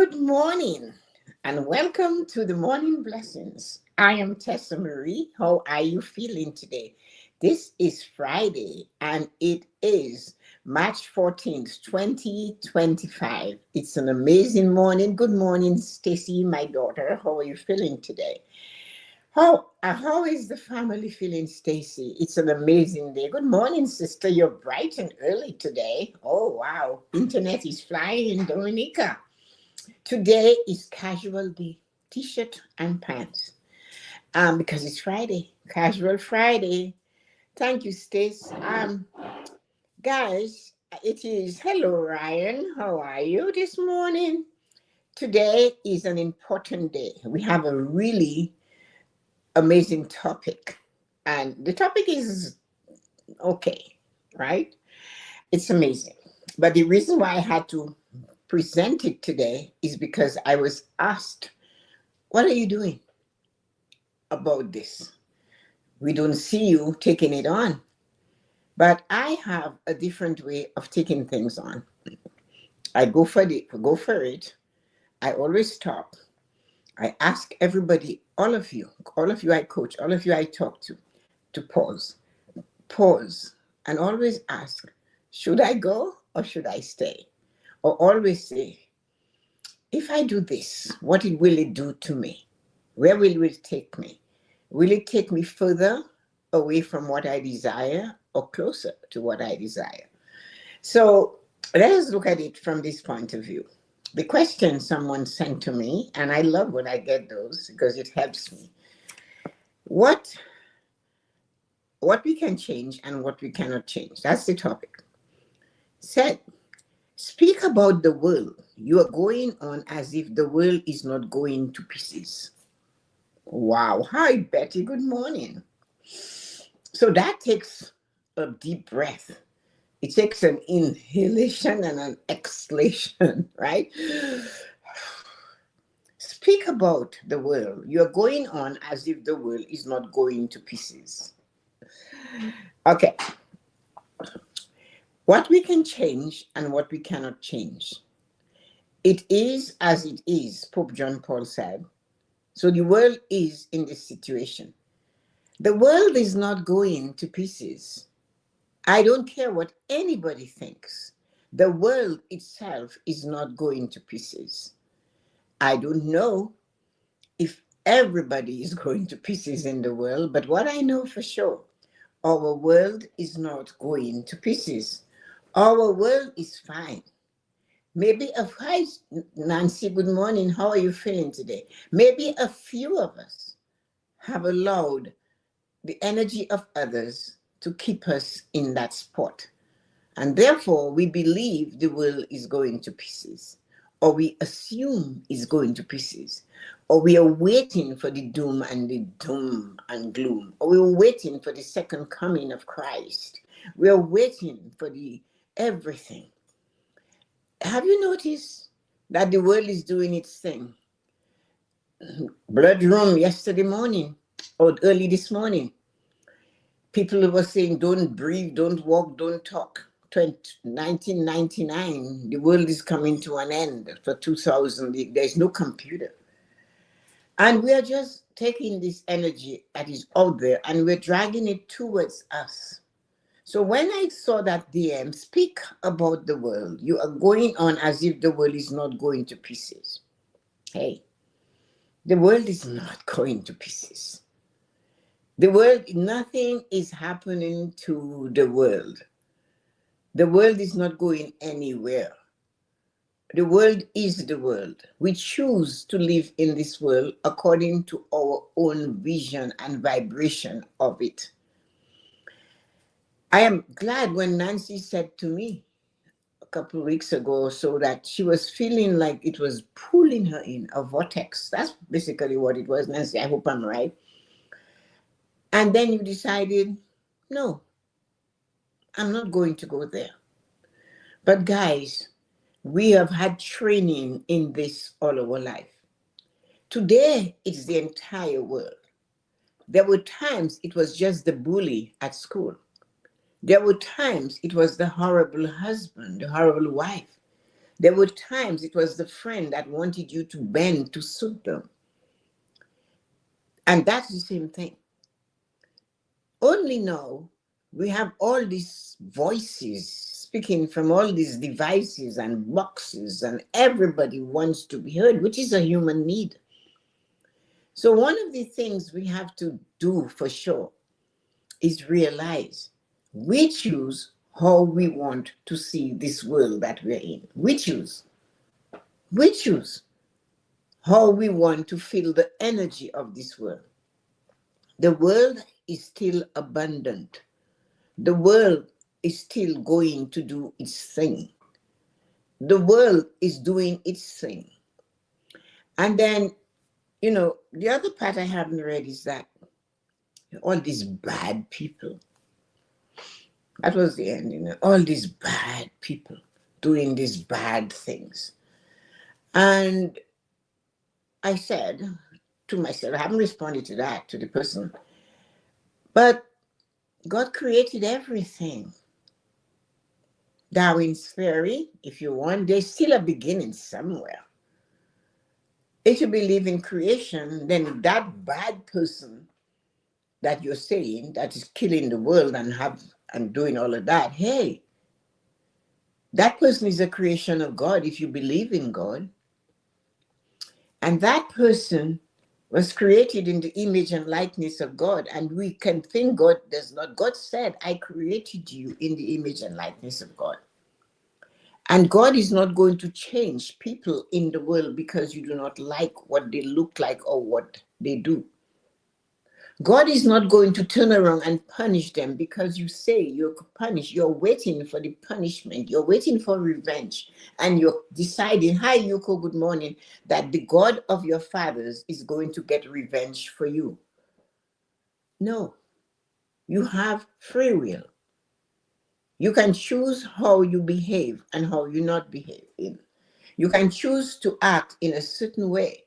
Good morning and welcome to the Morning Blessings. I am Tessa-Marie. How are you feeling today? This is Friday and it is March 14th, 2025. It's an amazing morning. Good morning, Stacy, my daughter. How are you feeling today? How is the family feeling, Stacy? It's an amazing day. Good morning, sister. You're bright and early today. Oh, wow. Internet is flying in Dominica. Today is casual day, t-shirt and pants. Because it's Friday, casual Friday. Thank you, Stace. Guys, it is hello, Ryan. How are you this morning? Today is an important day. We have a really amazing topic, and the topic is okay, right? It's amazing. But the reason why I had to present it today is because I was asked, what are you doing about this? We don't see you taking it on. But I have a different way of taking things on. I go for it. I always stop. I ask everybody, all of you I coach, all of you I talk to pause, and always ask, should I go or should I stay? Or always say, if I do this, will it do to me? Where will it take me? Will it take me further away from what I desire or closer to what I desire? So let us look at it from this point of view. The question someone sent to me, and I love when I get those because it helps me. What we can change and what we cannot change. That's the topic. Said, speak about the world. You are going on as if the world is not going to pieces. Wow. Hi, Betty. Good morning. So that takes a deep breath. It takes an inhalation and an exhalation, right? Speak about the world. You're going on as if the world is not going to pieces. Okay. What we can change and what we cannot change. It is as it is, Pope John Paul said. So the world is in this situation. The world is not going to pieces. I don't care what anybody thinks. The world itself is not going to pieces. I don't know if everybody is going to pieces in the world, but what I know for sure, our world is not going to pieces. Our world is fine. Maybe hi, Nancy, good morning. How are you feeling today? Maybe a few of us have allowed the energy of others to keep us in that spot. And therefore, we believe the world is going to pieces, or we assume it's going to pieces, or we are waiting for the doom and gloom, or we are waiting for the second coming of Christ. We are waiting for the everything. Have you noticed that the world is doing its thing? Blood room yesterday morning, or early this morning, people were saying, don't breathe, don't walk, don't talk. 1999, the world is coming to an end. For 2000, there's no computer. And we are just taking this energy that is out there and we're dragging it towards us. So when I saw that DM, speak about the world, you are going on as if the world is not going to pieces. Hey, the world is not going to pieces. The world, nothing is happening to the world. The world is not going anywhere. The world is the world. We choose to live in this world according to our own vision and vibration of it. I am glad when Nancy said to me a couple of weeks ago or so that she was feeling like it was pulling her in a vortex. That's basically what it was, Nancy. I hope I'm right. And then you decided, no, I'm not going to go there. But guys, we have had training in this all our life. Today, it's the entire world. There were times it was just the bully at school. There were times it was the horrible husband, the horrible wife. There were times it was the friend that wanted you to bend to suit them. And that's the same thing. Only now we have all these voices speaking from all these devices and boxes, and everybody wants to be heard, which is a human need. So, one of the things we have to do for sure is realize we choose how we want to see this world that we're in. We choose. We choose how we want to feel the energy of this world. The world is still abundant. The world is still going to do its thing. The world is doing its thing. And then, the other part I haven't read is that all these bad people, that was the end, all these bad people doing these bad things. And I said to myself, I haven't responded to that, to the person, but God created everything. Darwin's theory, if you want, there's still a beginning somewhere. If you believe in creation, then that bad person that you're saying that is killing the world and doing all of that, hey, that person is a creation of God if you believe in God. And that person was created in the image and likeness of God. And we can think God does not. God said, I created you in the image and likeness of God. And God is not going to change people in the world because you do not like what they look like or what they do. God is not going to turn around and punish them because you say you're punished. You're waiting for the punishment. You're waiting for revenge. And you're deciding, hi, Yuko, good morning, that the God of your fathers is going to get revenge for you. No, you have free will. You can choose how you behave and how you not behave. You can choose to act in a certain way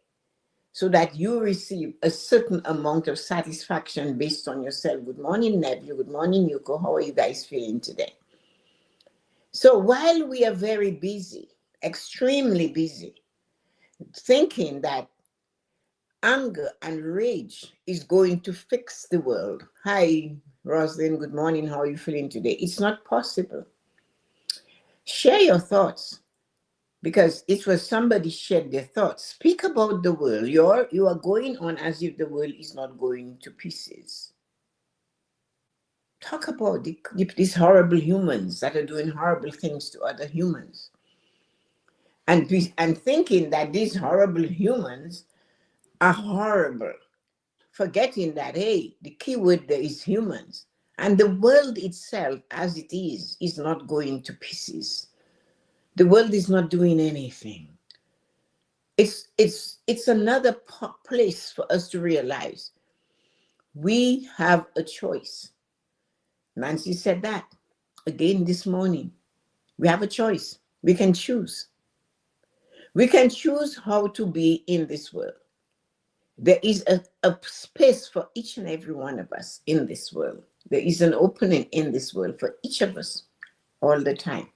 so that you receive a certain amount of satisfaction based on yourself. Good morning, nephew. Good morning, Yuko. How are you guys feeling today? So while we are very busy, extremely busy, thinking that anger and rage is going to fix the world. Hi, Rosalind. Good morning. How are you feeling today? It's not possible. Share your thoughts. Because it was somebody shared their thoughts. Speak about the world. You are going on as if the world is not going to pieces. Talk about these horrible humans that are doing horrible things to other humans. And thinking that these horrible humans are horrible. Forgetting that, hey, the key word there is humans. And the world itself, as it is not going to pieces. The world is not doing anything. It's another place for us to realize we have a choice. Nancy said that again this morning. We have a choice. We can choose. We can choose how to be in this world. There is a space for each and every one of us in this world. There is an opening in this world for each of us all the time.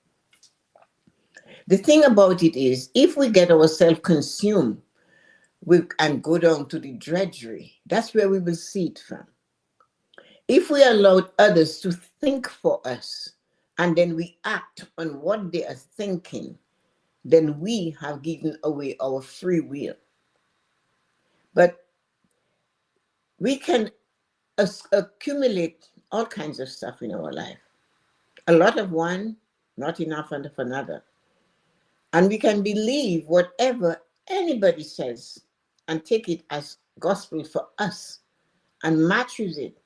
The thing about it is, if we get ourselves consumed and go down to the drudgery, that's where we will see it from. If we allow others to think for us and then we act on what they are thinking, then we have given away our free will. But we can accumulate all kinds of stuff in our life. A lot of one, not enough of another. And we can believe whatever anybody says and take it as gospel for us and matches it.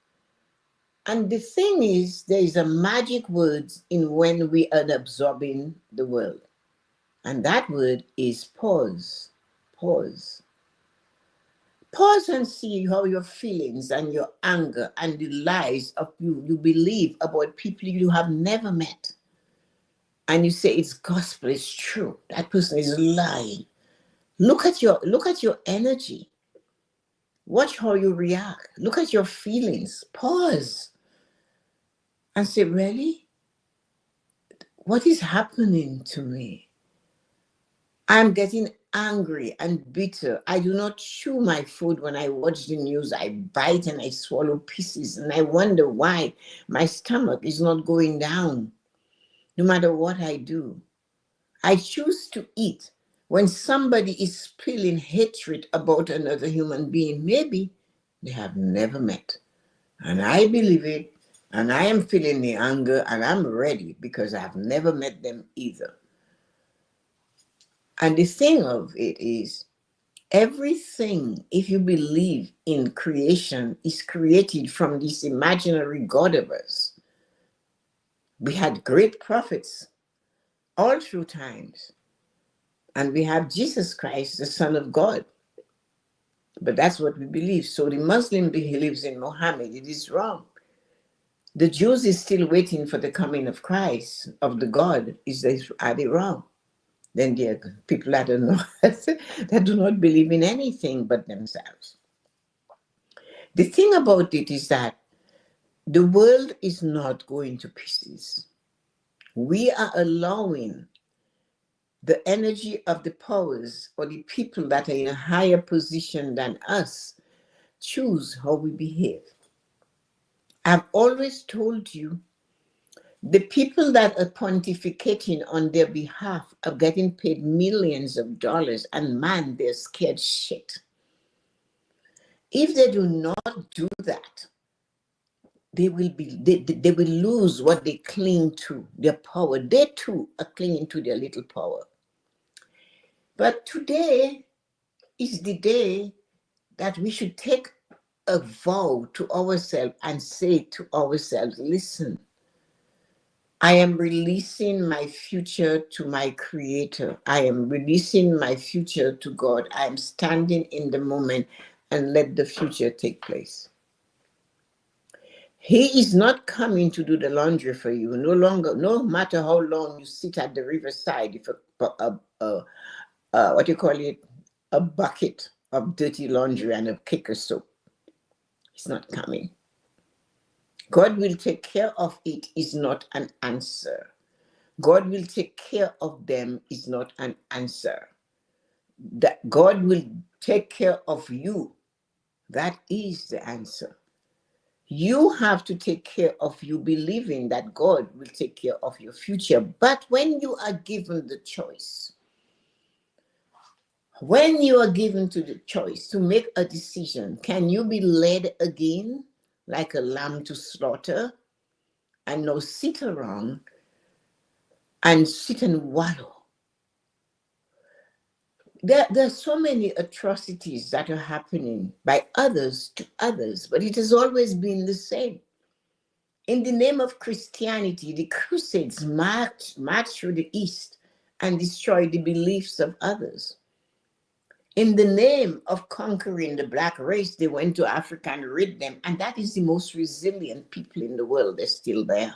And the thing is, there is a magic word in when we are absorbing the world. And that word is pause. Pause. Pause and see how your feelings and your anger and the lies of you believe about people you have never met. And you say it's gospel, it's true. That person is lying. Look at your energy. Watch how you react. Look at your feelings. Pause and say, really? What is happening to me? I'm getting angry and bitter. I do not chew my food when I watch the news. I bite and I swallow pieces, and I wonder why my stomach is not going down, no matter what I do. I choose to eat when somebody is spilling hatred about another human being. Maybe they have never met. And I believe it, and I am feeling the anger, and I'm ready because I've never met them either. And the thing of it is, everything, if you believe in creation, is created from this imaginary God of us. We had great prophets all through times, and we have Jesus Christ, the Son of God. But that's what we believe. So the Muslim believes in Muhammad. It is wrong. The Jews is still waiting for the coming of Christ, of the God. Are they wrong? Then there are people that don't know, that do not believe in anything but themselves. The thing about it is that the world is not going to pieces. We are allowing the energy of the powers or the people that are in a higher position than us choose how we behave. I've always told you the people that are pontificating on their behalf are getting paid millions of dollars, and man, they're scared shit. If they do not do that, they will lose what they cling to, their power. They too are clinging to their little power. But today is the day that we should take a vow to ourselves and say to ourselves, listen, I am releasing my future to my creator. I am releasing my future to God. I am standing in the moment and let the future take place. He is not coming to do the laundry for you. No longer, no matter how long you sit at the riverside, if what you call it, a bucket of dirty laundry and a kick of soap, he's not coming. God will take care of it is not an answer. God will take care of them is not an answer. That God will take care of you, that is the answer. You have to take care of you, believing that God will take care of your future. But when you are given the choice, when you are given to the choice to make a decision, can you be led again like a lamb to slaughter and now sit around and sit and wallow? There are so many atrocities that are happening by others to others, but it has always been the same. In the name of Christianity, the Crusades marched through the East and destroyed the beliefs of others. In the name of conquering the Black race, they went to Africa and rid them, and that is the most resilient people in the world. They're still there.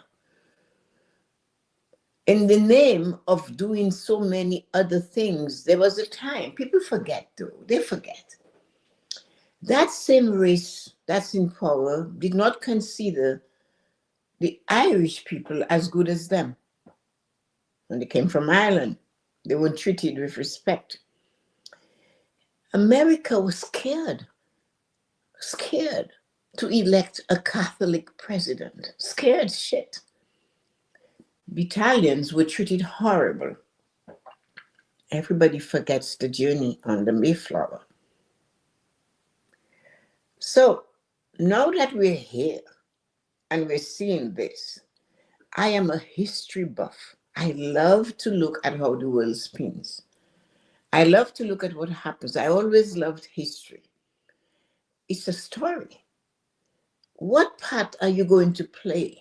In the name of doing so many other things, there was a time, people forget though, they forget. That same race that's in power did not consider the Irish people as good as them. When they came from Ireland, they were treated with respect. America was scared to elect a Catholic president, scared shit. Italians were treated horrible. Everybody forgets the journey on the Mayflower. So now that we're here and we're seeing this, I am a history buff. I love to look at how the world spins. I love to look at what happens. I always loved history. It's a story. What part are you going to play?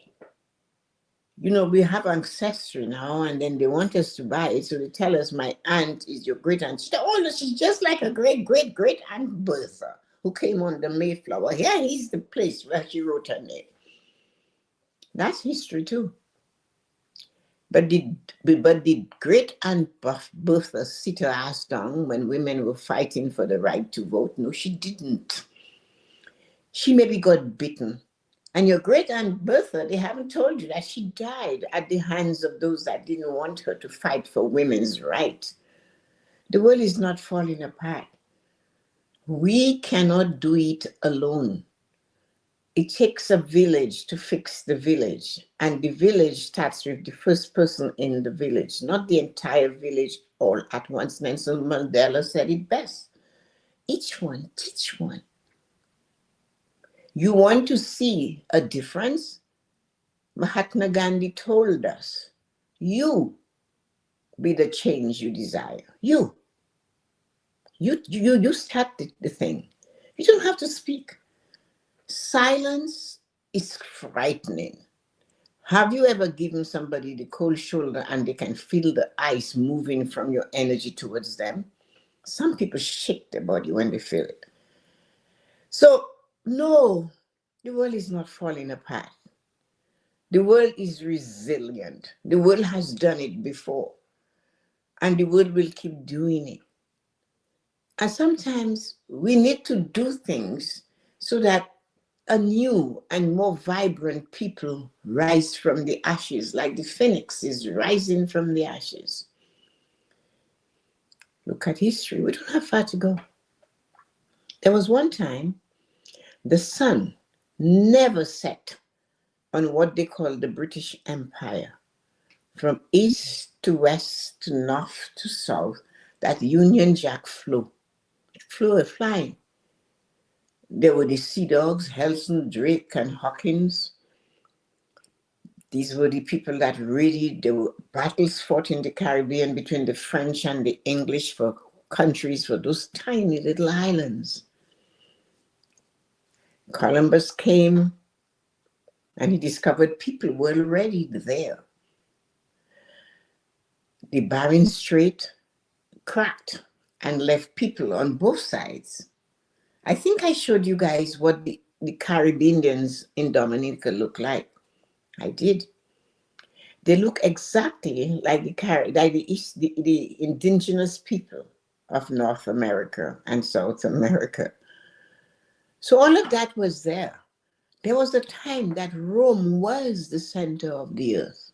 You know, we have ancestry now, and then they want us to buy it. So they tell us my aunt is your great aunt. Oh, no, she's just like a great, great, great aunt Bertha, who came on the Mayflower. Here is the place where she wrote her name. That's history too. But did great aunt Bertha sit her ass down when women were fighting for the right to vote? No, she didn't. She maybe got bitten. And your great aunt Bertha, they haven't told you that she died at the hands of those that didn't want her to fight for women's rights. The world is not falling apart. We cannot do it alone. It takes a village to fix the village, and the village starts with the first person in the village, not the entire village all at once. Nelson Mandela said it best. Each one, teach one. You want to see a difference? Mahatma Gandhi told us, you be the change you desire. You start the thing. You don't have to speak. Silence is frightening. Have you ever given somebody the cold shoulder and they can feel the ice moving from your energy towards them? Some people shake their body when they feel it. So, no, the world is not falling apart. The world is resilient. The world has done it before, and the world will keep doing it. And sometimes we need to do things so that a new and more vibrant people rise from the ashes, like the phoenix is rising from the ashes. Look at history. We don't have far to go. There was one time the sun never set on what they call the British Empire. From east to west to north to south, that Union Jack flew flying. There were the Sea Dogs, Helson, Drake, and Hawkins. These were the people that really, there were battles fought in the Caribbean between the French and the English for countries, for those tiny little islands. Columbus came and he discovered people were already there. The Bering Strait cracked and left people on both sides. I think I showed you guys what the Caribbeans in Dominica look like. I did. They look exactly like the indigenous people of North America and South America. So all of that was there. There was a time that Rome was the center of the earth.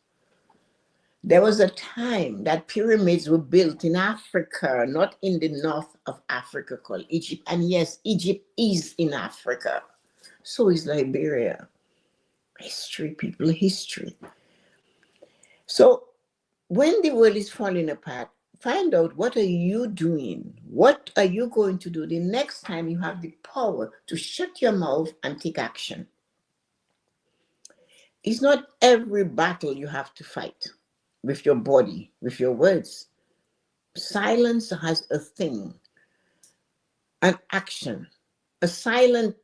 There was a time that pyramids were built in Africa, not in the north of Africa called Egypt. And yes, Egypt is in Africa. So is Liberia. History, people, history. So when the world is falling apart, find out, what are you doing? What are you going to do the next time you have the power to shut your mouth and take action? It's not every battle you have to fight with your body, with your words. Silence has a thing, an action. A silent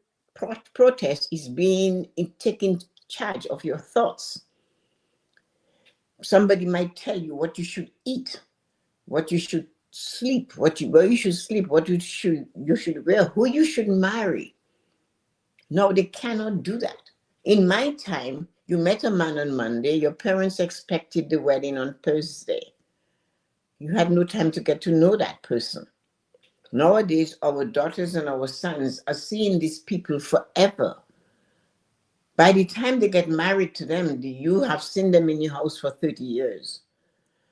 protest is taking charge of your thoughts. Somebody might tell you what you should eat, what you should sleep, where you should sleep, what you should wear, who you should marry. No, they cannot do that. In my time, you met a man on Monday, your parents expected the wedding on Thursday. You had no time to get to know that person. Nowadays, our daughters and our sons are seeing these people forever. By the time they get married to them, you have seen them in your house for 30 years.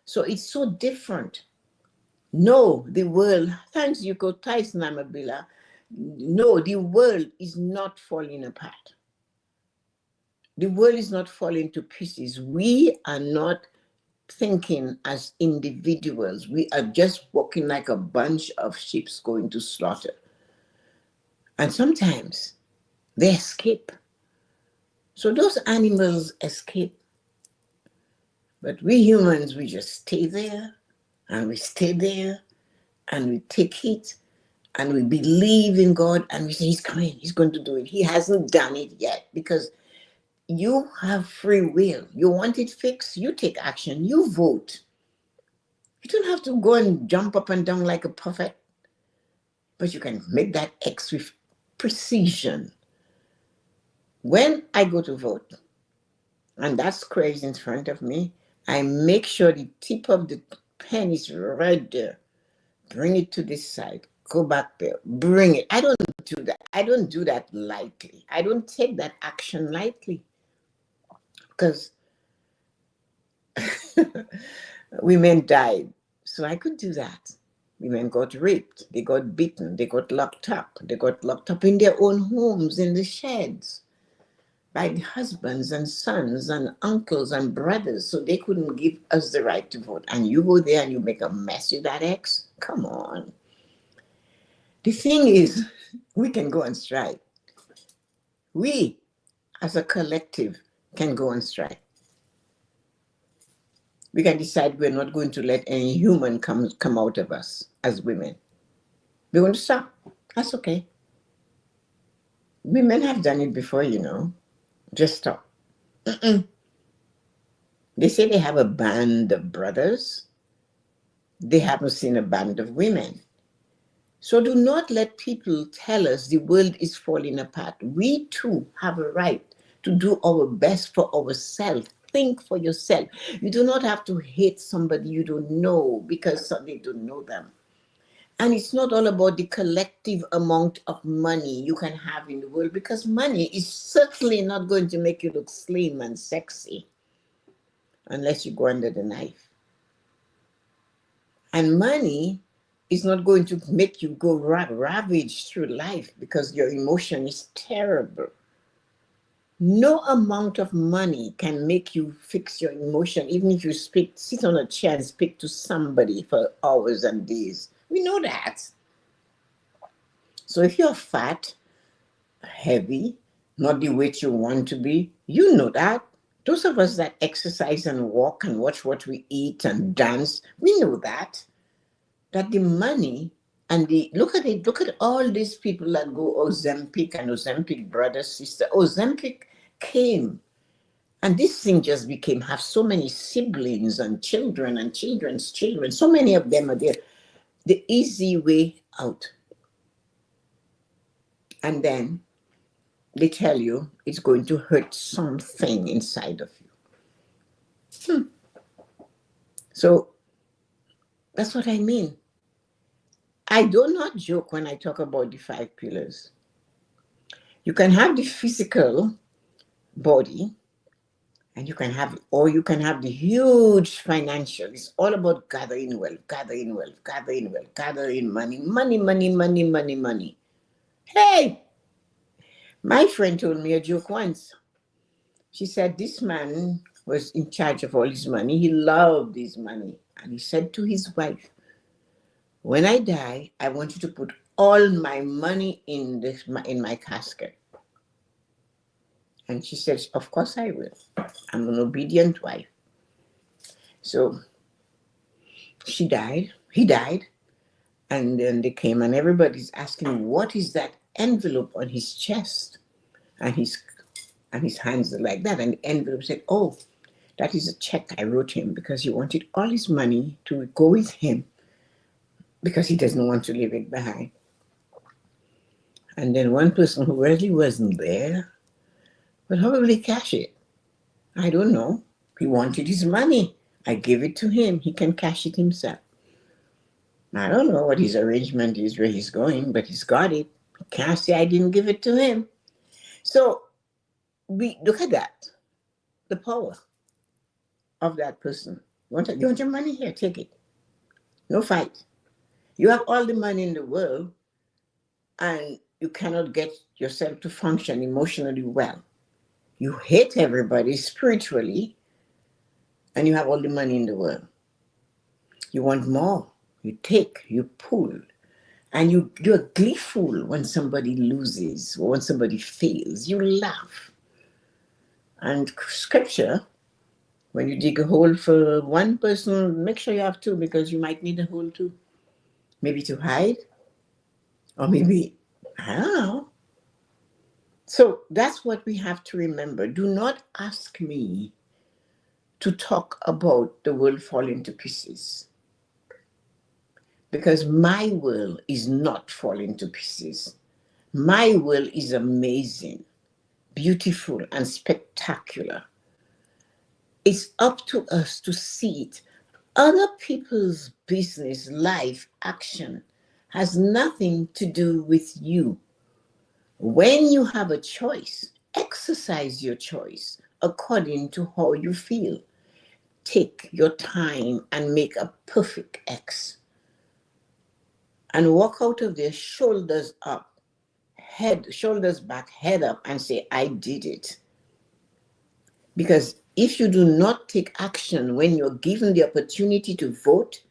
So it's so different. No, the world, thanks Yuko Tyson Amabila, no, the world is not falling apart. The world is not falling to pieces. We are not thinking as individuals. We are just walking like a bunch of sheep going to slaughter. And sometimes they escape. So those animals escape. But we humans, we just stay there and we stay there and we take it and we believe in God and we say, He's coming, He's going to do it. He hasn't done it yet, because you have free will. You want it fixed, you take action, you vote. You don't have to go and jump up and down like a puppet, but you can make that X with precision. When I go to vote, and that square is in front of me, I make sure the tip of the pen is right there. Bring it to this side. Go back there. Bring it. I don't do that. I don't do that lightly. I don't take that action lightly, because women died. So I could do that. Women got raped, they got beaten, they got locked up in their own homes, in the sheds, by the husbands and sons and uncles and brothers, so they couldn't give us the right to vote. And you go there and you make a mess with that ex? Come on. The thing is, we can go on strike. We, as a collective, can go on strike. We can decide we're not going to let any human come out of us as women. We're going to stop. That's okay. Women have done it before, you know. Just stop. Mm-mm. They say they have a band of brothers. They haven't seen a band of women. So do not let people tell us the world is falling apart. We too have a right to do our best for ourselves. Think for yourself. You do not have to hate somebody you don't know because they don't know them. And it's not all about the collective amount of money you can have in the world, because money is certainly not going to make you look slim and sexy unless you go under the knife. And money is not going to make you go ravaged through life because your emotion is terrible. No amount of money can make you fix your emotion, even if you sit on a chair and speak to somebody for hours and days. We know that. So if you're fat, heavy, not the weight you want to be, you know that. Those of us that exercise and walk and watch what we eat and dance, we know that. That the money and look at all these people that go Ozempic and Ozempic brother, sister. Ozempic came, and this thing just have so many siblings and children and children's children. So many of them are there. The easy way out. And then they tell you it's going to hurt something inside of you. So that's what I mean. I do not joke when I talk about the 5 pillars. You can have the physical body, and you can have the huge financial. It's all about gathering wealth, gathering money. Hey, my friend told me a joke once. She said this man was in charge of all his money. He loved his money. And he said to his wife, when I die, I want you to put all my money in my casket. And she says, of course I will. I'm an obedient wife. So he died, and then they came and everybody's asking, what is that envelope on his chest? And his hands are like that. And the envelope said, oh, that is a check I wrote him because he wanted all his money to go with him because he doesn't want to leave it behind. And then one person who really wasn't there would probably cash it. I don't know. He wanted his money. I give it to him. He can cash it himself. I don't know what his arrangement is, where he's going, but he's got it. He can't say I didn't give it to him. So we look at that, the power of that person. You want your money? Here, take it. No fight. You have all the money in the world and you cannot get yourself to function emotionally well. You hate everybody spiritually and you have all the money in the world. You want more. You take, you pull. And you're gleeful when somebody loses or when somebody fails. You laugh. And scripture, when you dig a hole for one person, make sure you have 2 because you might need a hole too. Maybe to hide, or maybe, I don't know. So that's what we have to remember. Do not ask me to talk about the world falling to pieces, because my world is not falling to pieces. My world is amazing, beautiful, and spectacular. It's up to us to see it. Other people's business, life, action has nothing to do with you. When you have a choice, exercise your choice according to how you feel. Take your time and make a perfect X. and walk out of there, shoulders up, shoulders back, head up, and say, I did it. Because if you do not take action when you're given the opportunity to vote,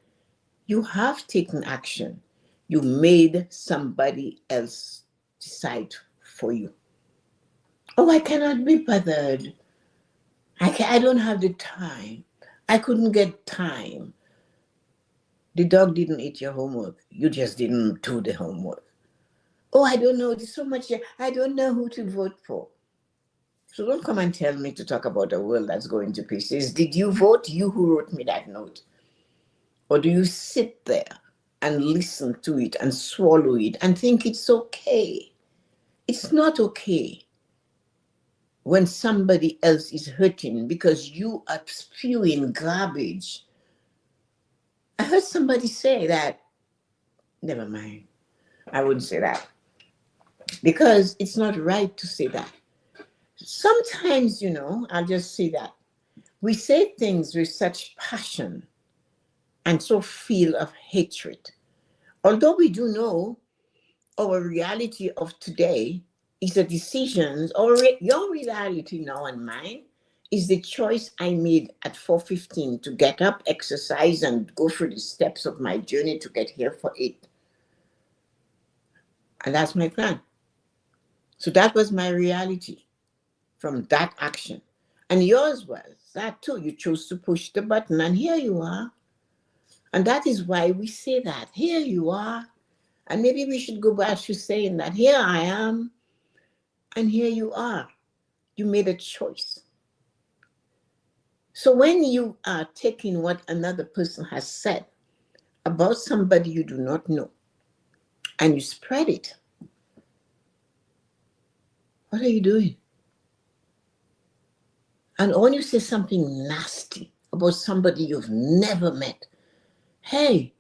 you have taken action. You made somebody else decide for you. Oh, I cannot be bothered. I don't have the time. I couldn't get time. The dog didn't eat your homework. You just didn't do the homework. Oh, I don't know. There's so much here. I don't know who to vote for. So don't come and tell me to talk about a world that's going to pieces. Did you vote? You who wrote me that note. Or do you sit there and listen to it and swallow it and think it's okay? It's not okay when somebody else is hurting because you are spewing garbage. I heard somebody say that. Never mind. I wouldn't say that because it's not right to say that. Sometimes, I'll just say that. We say things with such passion and so feel of hatred. Although we do know our reality of today is the decisions, or your reality now and mine is the choice I made at 4:15 to get up, exercise, and go through the steps of my journey to get here for 8. And that's my plan. So that was my reality from that action. And yours was that too. You chose to push the button, and here you are. And that is why we say that. Here you are. And maybe we should go back to saying that here I am, and here you are. You made a choice. So when you are taking what another person has said about somebody you do not know and you spread it, what are you doing? And when you say something nasty about somebody you've never met, hey,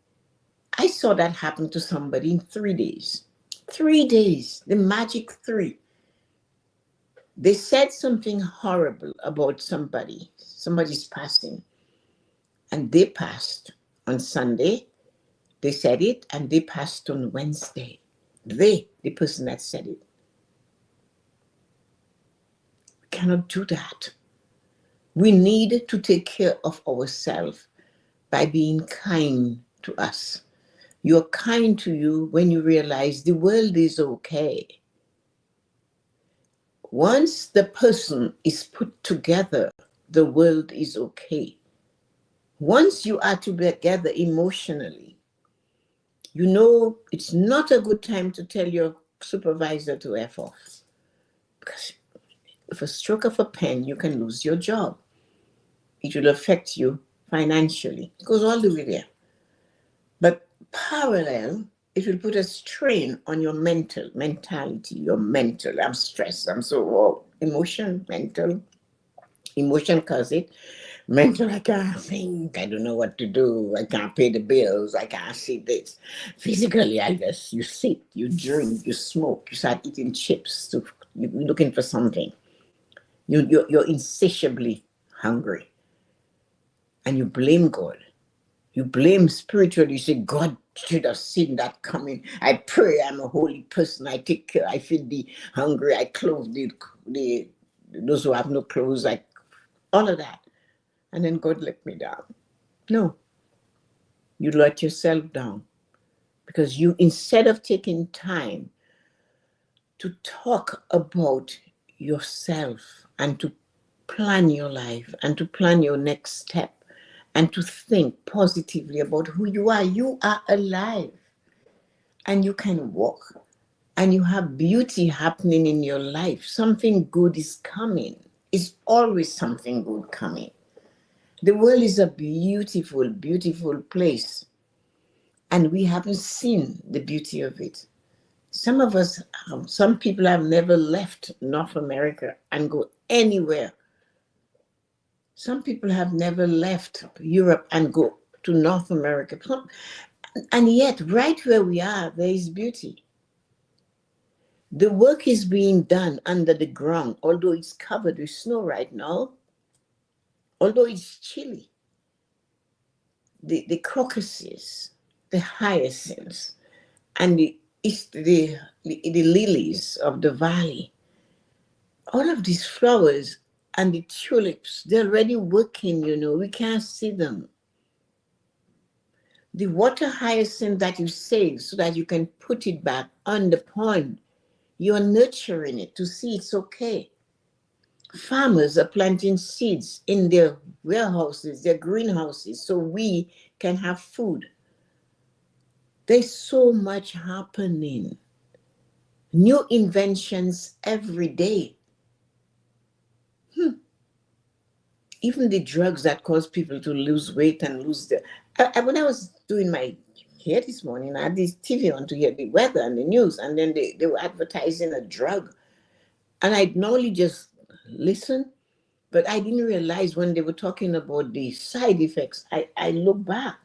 I saw that happen to somebody in 3 days. 3 days, the magic 3. They said something horrible about somebody's passing, and they passed on Sunday. They said it, and they passed on Wednesday. The person that said it. We cannot do that. We need to take care of ourselves by being kind to us. You're kind to you when you realize the world is okay. Once the person is put together, the world is okay. Once you are together emotionally, you know it's not a good time to tell your supervisor to F off. Because with a stroke of a pen, you can lose your job. It will affect you financially. It goes all the way there. But parallel, it will put a strain on your mentality, your mental. I'm stressed. I'm so mental. Emotion cause it. Mental, I can't think. I don't know what to do. I can't pay the bills. I can't see this. Physically, I guess you sit, you drink, you smoke, you start eating chips. You're looking for something. You're insatiably hungry. And you blame God. You blame spiritually. You say, God should have seen that coming. I pray I'm a holy person. I take care. I feed the hungry. I clothe the those who have no clothes. All of that. And then God let me down. No. You let yourself down. Because you, instead of taking time to talk about yourself and to plan your life and to plan your next step and to think positively about who you are alive and you can walk and you have beauty happening in your life. Something good is coming. It's always something good coming. The world is a beautiful, beautiful place, and we haven't seen the beauty of it. Some of us, some people have never left North America and go anywhere. Some people have never left Europe and go to North America. And yet, right where we are, there is beauty. The work is being done under the ground, although it's covered with snow right now, although it's chilly. The crocuses, the hyacinths, and the lilies of the valley, all of these flowers and the tulips, they're already working, we can't see them. The water hyacinth that you save so that you can put it back on the pond, you're nurturing it to see it's okay. Farmers are planting seeds in their warehouses, their greenhouses, so we can have food. There's so much happening. New inventions every day. Even the drugs that cause people to lose weight and lose their. When I was doing my hair this morning, I had this TV on to hear the weather and the news, and then they were advertising a drug. And I'd normally just listen, but I didn't realize when they were talking about the side effects. I looked back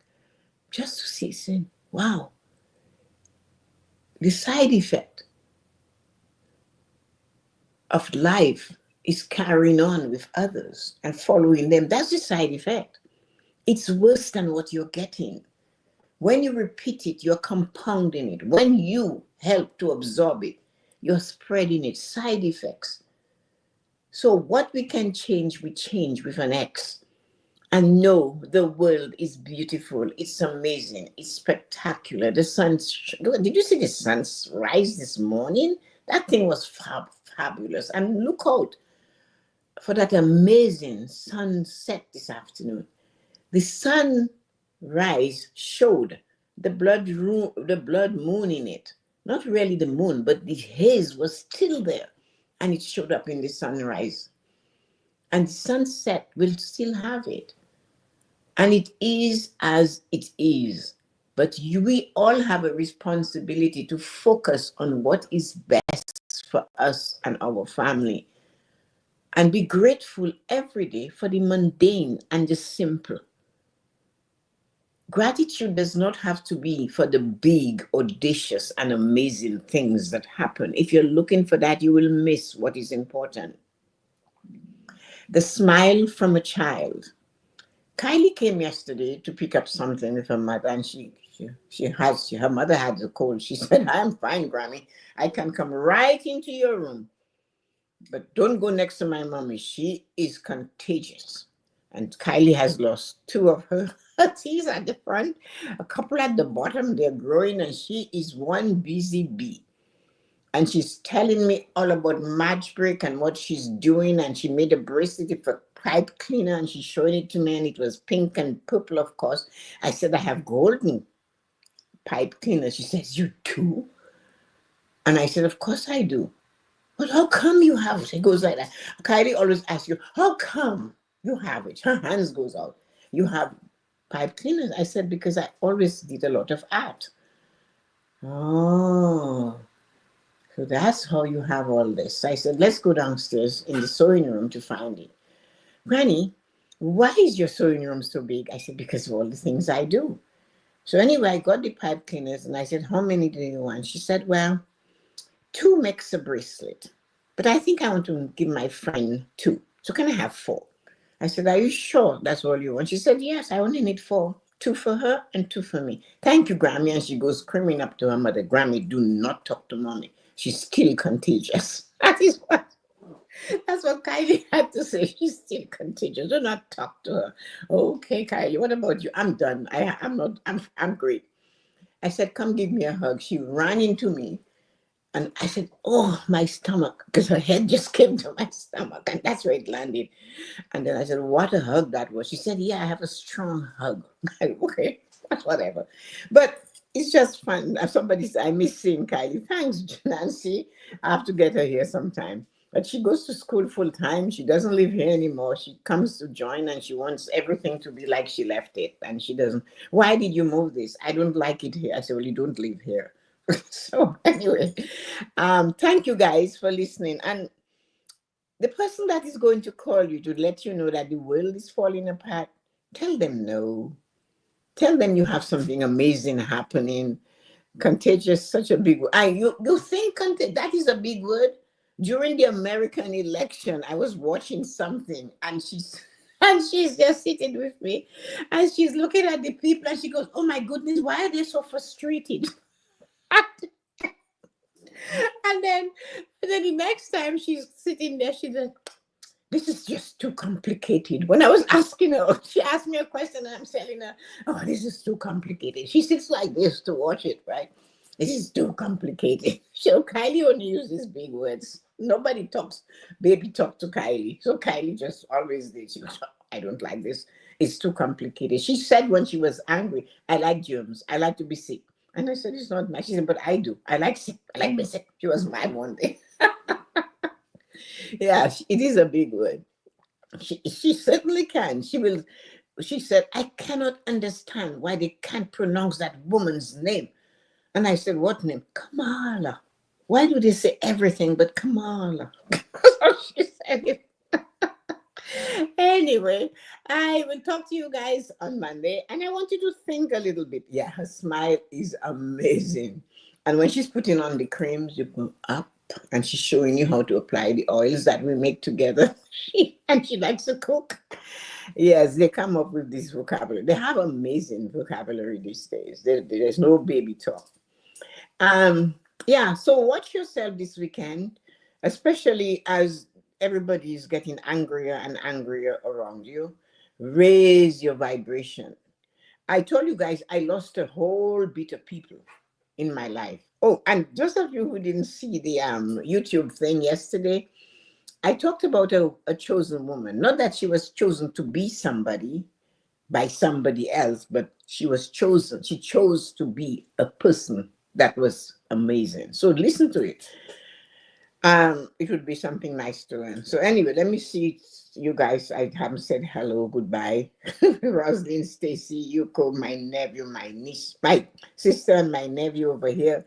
just to see, saying, wow, the side effect of life is carrying on with others and following them. That's the side effect. It's worse than what you're getting. When you repeat it, you're compounding it. When you help to absorb it, you're spreading it. Side effects. So what we can change, we change with an X. And know the world is beautiful. It's amazing. It's spectacular. The sun, did you see the sunrise this morning? That thing was fabulous. And look out for that amazing sunset this afternoon. The sunrise showed the blood moon in it. Not really the moon, but the haze was still there. And it showed up in the sunrise. And the sunset will still have it. And it is as it is. But we all have a responsibility to focus on what is best for us and our family. And be grateful every day for the mundane and the simple. Gratitude does not have to be for the big, audacious, and amazing things that happen. If you're looking for that, you will miss what is important. The smile from a child. Kylie came yesterday to pick up something with her mother, and her mother had a cold. She said, "I'm fine, Grammy. I can come right into your room, but don't go next to my mommy. She is contagious." And Kylie has lost two of her teeth at the front, a couple at the bottom. They're growing, and she is one busy bee. And she's telling me all about match break and what she's doing. And she made a bracelet for pipe cleaner, and she's showing it to me, and it was pink and purple, of course. I said, "I have golden pipe cleaner." She says, "You do?" And I said, "Of course I do." "But how come you have it?" It goes like that. Kylie always asks you, "How come you have it?" Her hands goes out. "You have pipe cleaners." I said, "Because I always did a lot of art." "Oh. So that's how you have all this." I said, "Let's go downstairs in the sewing room to find it." "Granny, why is your sewing room so big?" I said, "Because of all the things I do." So anyway, I got the pipe cleaners, and I said, "How many do you want?" She said, "Well, 2 makes a bracelet, but I think I want to give my friend 2. So can I have 4? I said, "Are you sure that's all you want?" She said, "Yes, I only need 4. 2 for her and 2 for me." "Thank you, Grammy." And she goes screaming up to her mother, "Grammy, do not talk to mommy. She's still contagious." That's what Kylie had to say. "She's still contagious. Do not talk to her." "Okay, Kylie, what about you?" "I'm done. I'm great." I said, "Come give me a hug." She ran into me, and I said, "Oh, my stomach," because her head just came to my stomach, and that's where it landed. And then I said, "What a hug that was." She said, "Yeah, I have a strong hug." Okay, whatever. But it's just fun. Somebody said, "I miss seeing Kylie." Thanks, Nancy. I have to get her here sometime. But she goes to school full time. She doesn't live here anymore. She comes to join, and she wants everything to be like she left it. And she doesn't. "Why did you move this?" "I don't like it here." I said, "Well, you don't live here." So anyway, thank you guys for listening. And the person that is going to call you to let you know that the world is falling apart, tell them no. Tell them you have something amazing happening. Contagious, such a big word. You think that is a big word? During the American election, I was watching something, and she's just sitting with me, and she's looking at the people, and she goes, "Oh my goodness, why are they so frustrated?" And then the next time she's sitting there, she's like, this is just too complicated. When I was asking her, she asked me a question and I'm telling her, oh, this is too complicated. She sits like this to watch it, right? This is too complicated. So Kylie only uses big words. Nobody talks, baby talk to Kylie. So Kylie just always did. She goes, I don't like this. It's too complicated. She said when she was angry, I like germs. I like to be sick. And I said, it's not nice. She said, but I do. I like sick. I like being sick. She was mad one day. Yeah, it is a big word. She certainly can. She will. She said, I cannot understand why they can't pronounce that woman's name. And I said, what name? Kamala. Why do they say everything but Kamala? So she said it. Anyway, I will talk to you guys on Monday, and I want you to think a little bit. Yeah, her smile is amazing. And when she's putting on the creams, you go up, and she's showing you how to apply the oils that we make together. And she likes to cook. Yes, they come up with this vocabulary. They have amazing vocabulary these days. There's no baby talk. Um, yeah, so watch yourself this weekend, especially as everybody is getting angrier and angrier around you. Raise your vibration. I told you guys I lost a whole bit of people in my life. Oh, and those of you who didn't see the YouTube thing yesterday, I talked about a chosen woman. Not that she was chosen to be somebody by somebody else, but she was chosen. She chose to be a person that was amazing. So listen to it. It would be something nice to learn. So anyway, let me see you guys. I haven't said hello, goodbye. Rosalind, Stacy, Yuko, my nephew, my niece, my sister, and my nephew over here,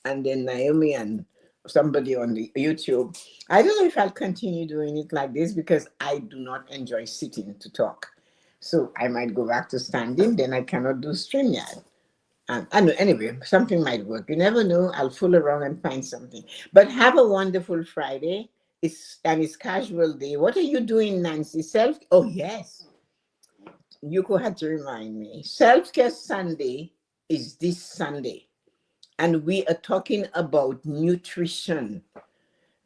and then Naomi and somebody on the YouTube. I don't know if I'll continue doing it like this because I do not enjoy sitting to talk. So I might go back to standing, then I cannot do StreamYard. I know, anyway, something might work. You never know. I'll fool around and find something. But have a wonderful Friday. It's casual day. What are you doing, Nancy? Self? Oh yes, Yuko had to remind me. Self care Sunday is this Sunday, and we are talking about nutrition.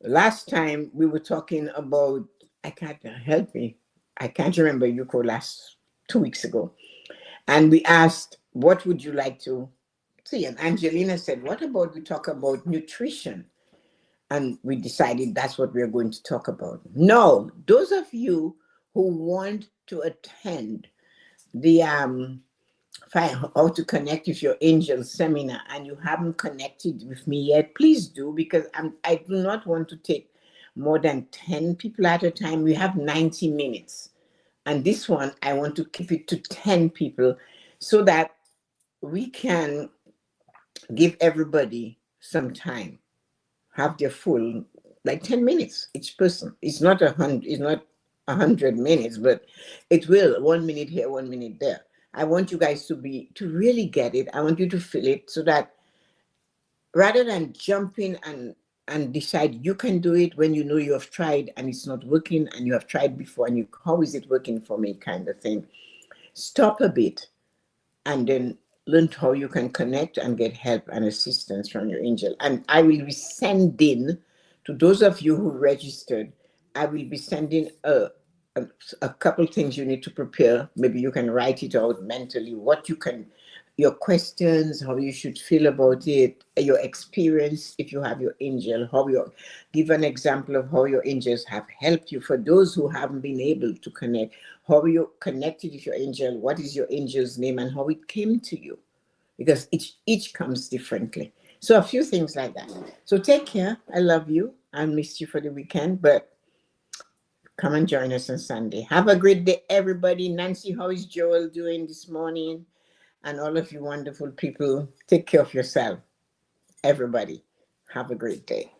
Last time we were talking about. I can't help me. I can't remember Yuko last 2 weeks ago, and we asked, "What would you like to see?" And Angelina said, what about we talk about nutrition? And we decided that's what we're going to talk about. No, those of you who want to attend the how to connect with your angel seminar and you haven't connected with me yet, please do, because I do not want to take more than 10 people at a time. We have 90 minutes. And this one, I want to keep it to 10 people so that we can give everybody some time, have their full, like 10 minutes each person. It's not 100, it's not 100 minutes, but it will 1 minute here, 1 minute there. I want you guys to really get it. I want you to feel it so that rather than jumping and decide you can do it when you know you have tried and it's not working, and you have tried before and you, how is it working for me, kind of thing. Stop a bit and then learn how you can connect and get help and assistance from your angel. And I will be sending to those of you who registered, I will be sending a, a couple things you need to prepare. Maybe you can write it out mentally, what you can, your questions, how you should feel about it, your experience if you have your angel, how you give an example of how your angels have helped you. For those who haven't been able to connect, how you connected with your angel, what is your angel's name, and how it came to you, because each comes differently. So a few things like that. So take care. I love you. I missed you for the weekend, but come and join us on Sunday. Have a great day, everybody. Nancy, how is Joel doing this morning? And all of you wonderful people, take care of yourself. Everybody, have a great day.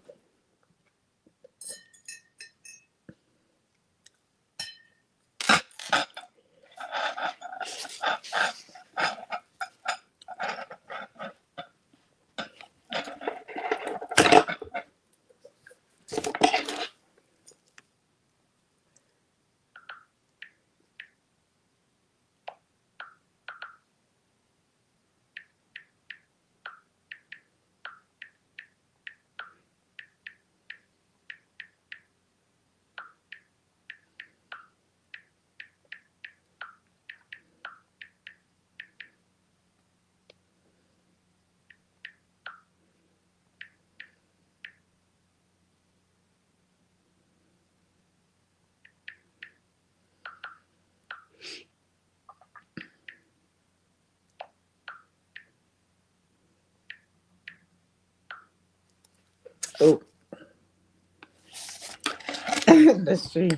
industry.